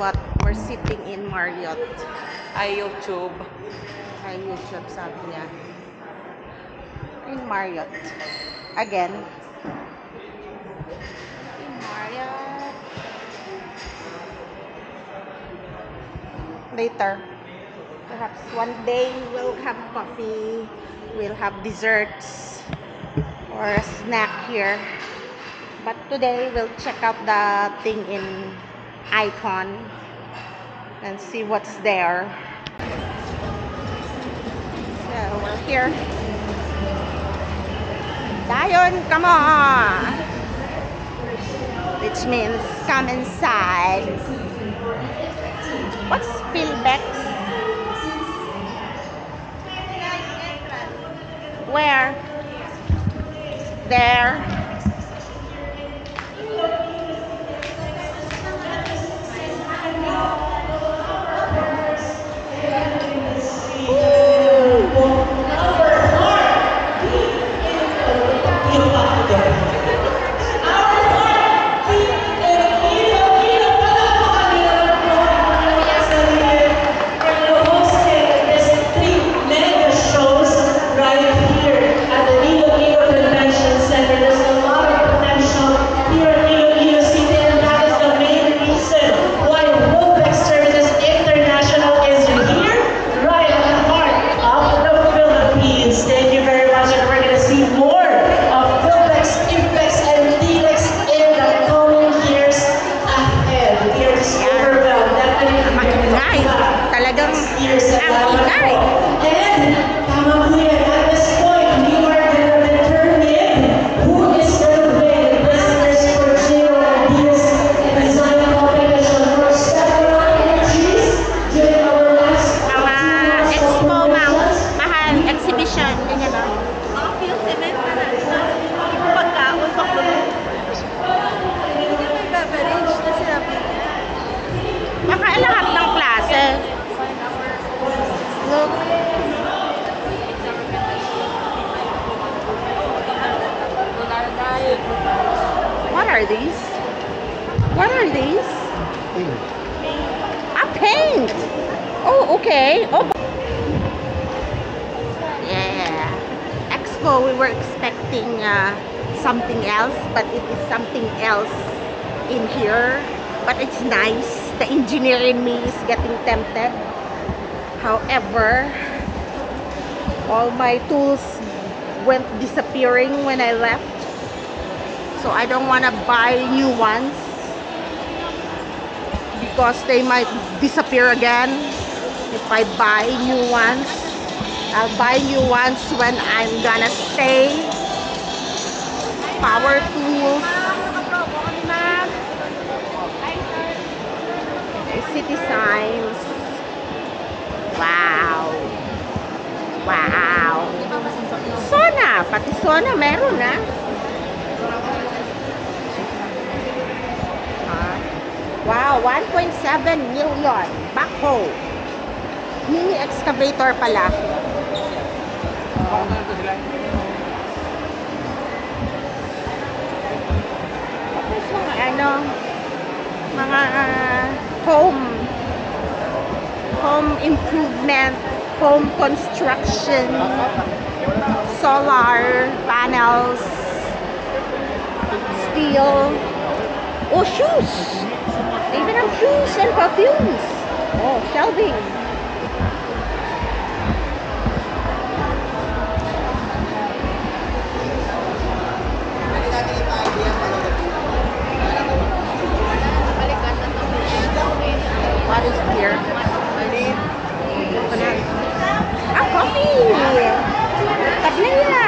What? We're sitting in Marriott. YouTube. YouTube, sabi niya. In Marriott. Again. In Marriott. Later. Perhaps one day we'll have coffee. We'll have desserts. Or a snack here. But today we'll check out the thing in Icon and see what's there. So we're here. Dayon, come on! Which means come inside. What's Philbex? Where? There. What are these? What are these? A paint. Oh, okay. Oh. Yeah. Expo, we were expecting something else, but it is something else in here. But it's nice. The engineer in me is getting tempted. However, all my tools went disappearing when I left. So I don't want to buy new ones because they might disappear again if I buy new ones. I'll buy new ones when I'm gonna stay. Power tools. City signs. Wow. Wow. Sona. Pati Sona meron na. Wow, 1.7 million. Backhoe. Mini excavator pala. Tapos mga ano, mga home improvement, home construction, solar panels, steel. Oh, shoes. They even have shoes and perfumes. Oh, shelving. What is here? Ah, coffee. Tablea.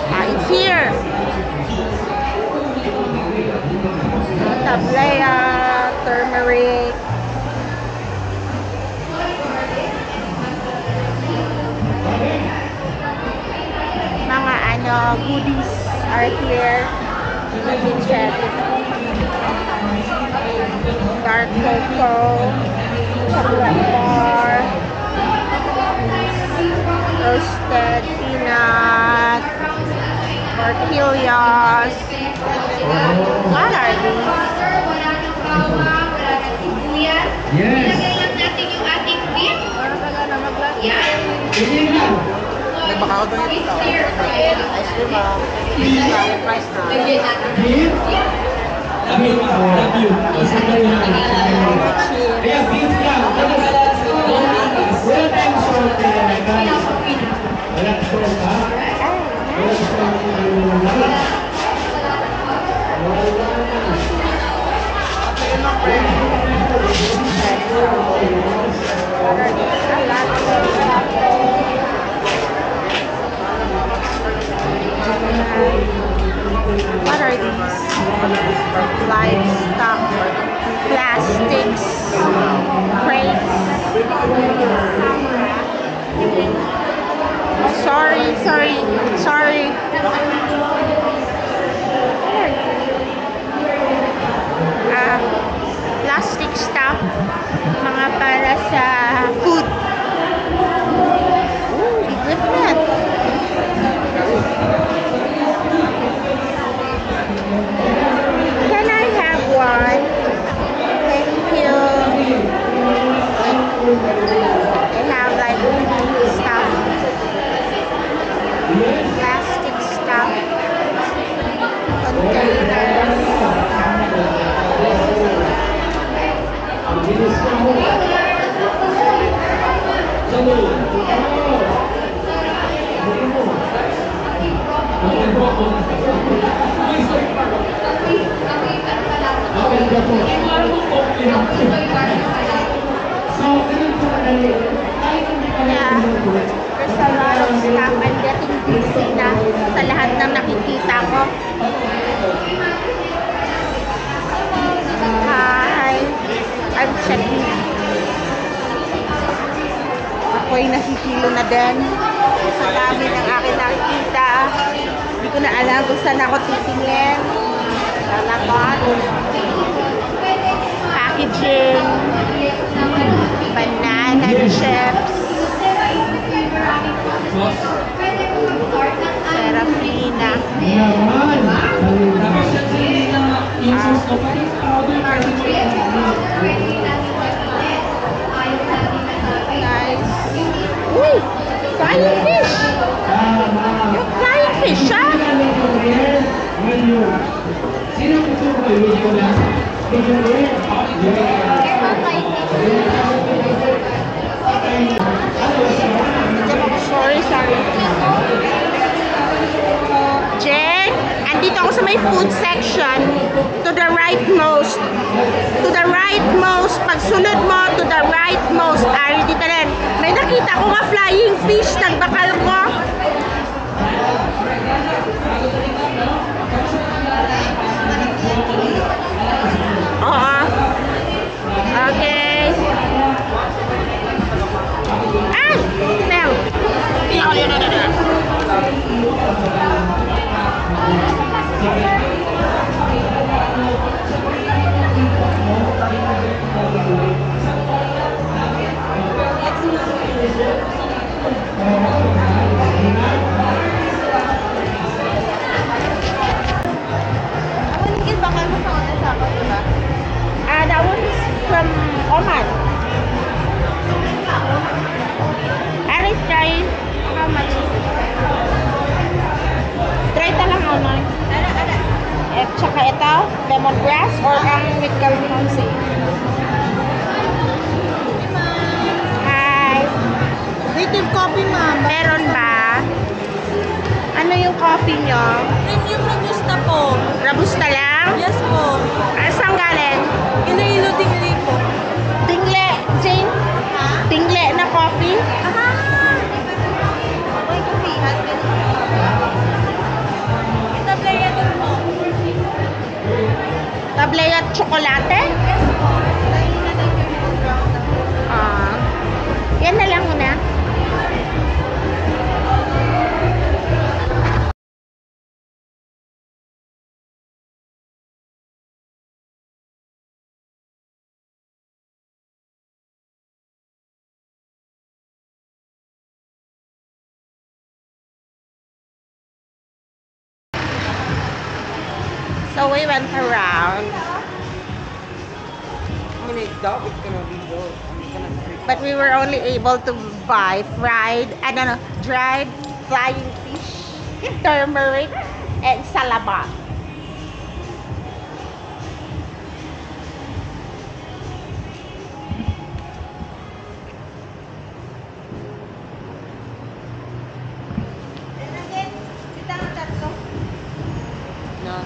Ah, it's here. Tablea. goodies are here. Let me check. Dark cocoa, chocolate bar, roasted peanut, tortillas. What are these? Yes. Nagbaka ko doon ito. Ice cream, price na. Beef. Beef. Kaya beef lang. Wala tayong salt. Wala salt, ha? Wala salt. What are these? Livestock, plastics, crates. Oh, sorry. Plastic stuff, mga para sa food. Ooh, different. Can I have one? Thank you. They have like stuff. Plastic stuff. Containers. Yeah, there's a lot of stuff. I'm getting busy na sa lahat ng nakikita ko. Hi, I'm checking. Ako'y nasisilo na din sa dami ng aking nakikita. Hindi ko na alam kung saan ako titingin. Lalakot. Packaging. Banana chips. Serafina. Nice. Uy! Flying fish! Yung flying fish, ha? Sorry. Jen, andito ako sa may food section. To the rightmost. To the rightmost. Pagsunod mo, to the rightmost. Dito rin. May nakita ko nga flying fish. Nagbakal ko. Oo. Okay. Smell. That one is from Oman. Are try how much is it? Try ta lang Oman. At saka ito, lemongrass or ang with calamansi. Hi. Native coffee, ma'am. Meron ba? Ano yung coffee nyo? Premium Robusta po. Robusta lang? Yes po. Saan galing? Iloilo Dingli po. Dingle, Jane? Dingle na coffee? Aha! Okay, coffee. Tablaya din po. Tablea at tsokolate? Yes po. Tayo na lang yung brown. Yan na lang muna. So we went around, but we were only able to buy dried flying fish, turmeric, and salabat. No.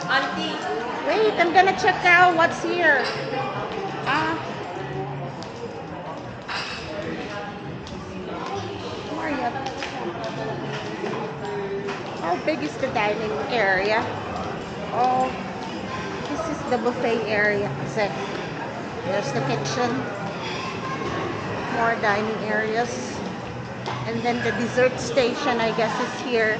Auntie. Wait, I'm gonna check out what's here. Maria. How big is the dining area? Oh, this is the buffet area. So, there's the kitchen. More dining areas. And then the dessert station, I guess, is here.